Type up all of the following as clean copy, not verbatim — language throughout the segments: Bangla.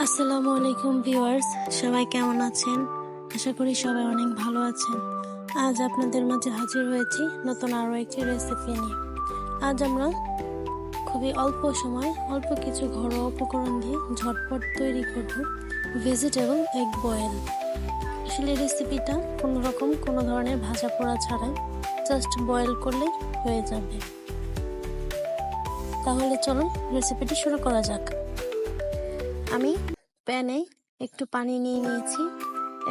আসসালামু আলাইকুম ভিউয়ার্স, সবাই কেমন আছেন? আশা করি সবাই অনেক ভালো আছেন। আজ আপনাদের মাঝে হাজির হয়েছি নতুন আরও একটি রেসিপি নিয়ে। আজ আমরা খুবই অল্প সময় অল্প কিছু ঘরোয়া উপকরণ দিয়ে ঝটপট তৈরি করব ভেজিটেবল এগ বয়েল। আসলে রেসিপিটা কোনো ধরনের ভাজা পোড়া ছাড়াই জাস্ট বয়েল করলেই হয়ে যাবে। তাহলে চলুন রেসিপিটি শুরু করা যাক। আমি প্যানে একটু পানি নিয়ে নিয়েছি।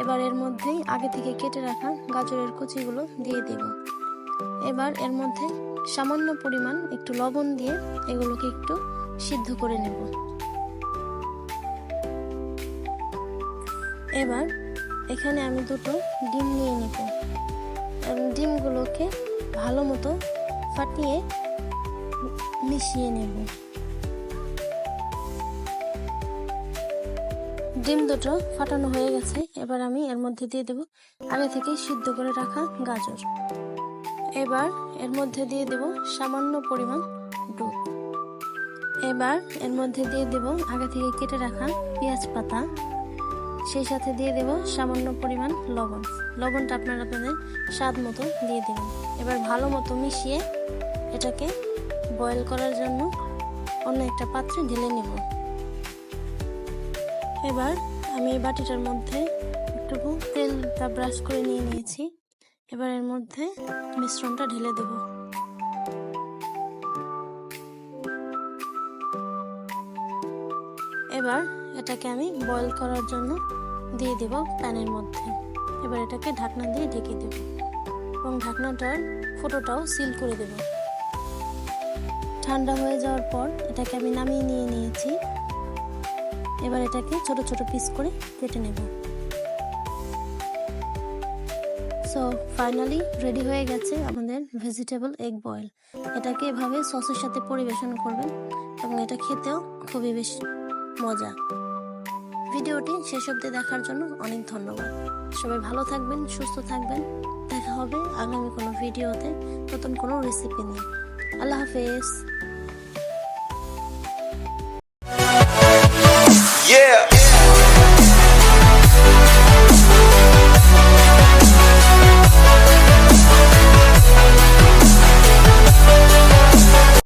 এবার এর মধ্যেই আগে থেকে কেটে রাখা গাজরের কুচিগুলো দিয়ে দেব। এবার এর মধ্যে সামান্য পরিমাণ একটু লবণ দিয়ে এগুলোকে একটু সিদ্ধ করে নেব। এবার এখানে আমি দুটো ডিম নিয়ে নেব এবং ডিমগুলোকে ভালো মতো ফাটিয়ে মিশিয়ে নেব। ডিম দুটো ফাটানো হয়ে গেছে। এবার আমি এর মধ্যে দিয়ে দেব আগে থেকে সিদ্ধ করে রাখা গাজর। এবার এর মধ্যে দিয়ে দেব সামান্য পরিমাণ দুধ। এবার এর মধ্যে দিয়ে দেব আগে থেকে কেটে রাখা পেঁয়াজ পাতা। সেই সাথে দিয়ে দেব সামান্য পরিমাণ লবণ। লবণটা আপনাদের স্বাদ মতো দিয়ে দেবেন। এবার ভালো মতো মিশিয়ে এটাকে বয়েল করার জন্য অন্য একটা পাত্রে ঢেলে নেব। এবার আমি এই বাটিটার মধ্যে একটু তেলটা ব্রাশ করে নিয়েছি। এবার এর মধ্যে মিশ্রণটা ঢেলে দেব। এবার এটাকে আমি বয়েল করার জন্য দিয়ে দেব প্যানের মধ্যে। এবার এটাকে ঢাকনা দিয়ে ঢেকে দেব এবং ঢাকনাটার ফুটোটাও সিল করে দেব। ঠান্ডা হয়ে যাওয়ার পর এটাকে আমি নামিয়ে নিয়েছি। এবার এটাকে ছোট ছোট পিস করে কেটে নেব। সো ফাইনালি রেডি হয়ে গেছে আমাদের ভেজিটেবল এগ বয়েল। এটাকে এভাবে সসের সাথে পরিবেশন করবেন এবং এটা খেতেও খুবই বেশি মজা। ভিডিওটি শেষ অবধি দেখার জন্য অনেক ধন্যবাদ। সবাই ভালো থাকবেন, সুস্থ থাকবেন। দেখা হবে আগামী কোনো ভিডিওতে নতুন কোনো রেসিপি নিয়ে। আল্লাহ হাফেজ।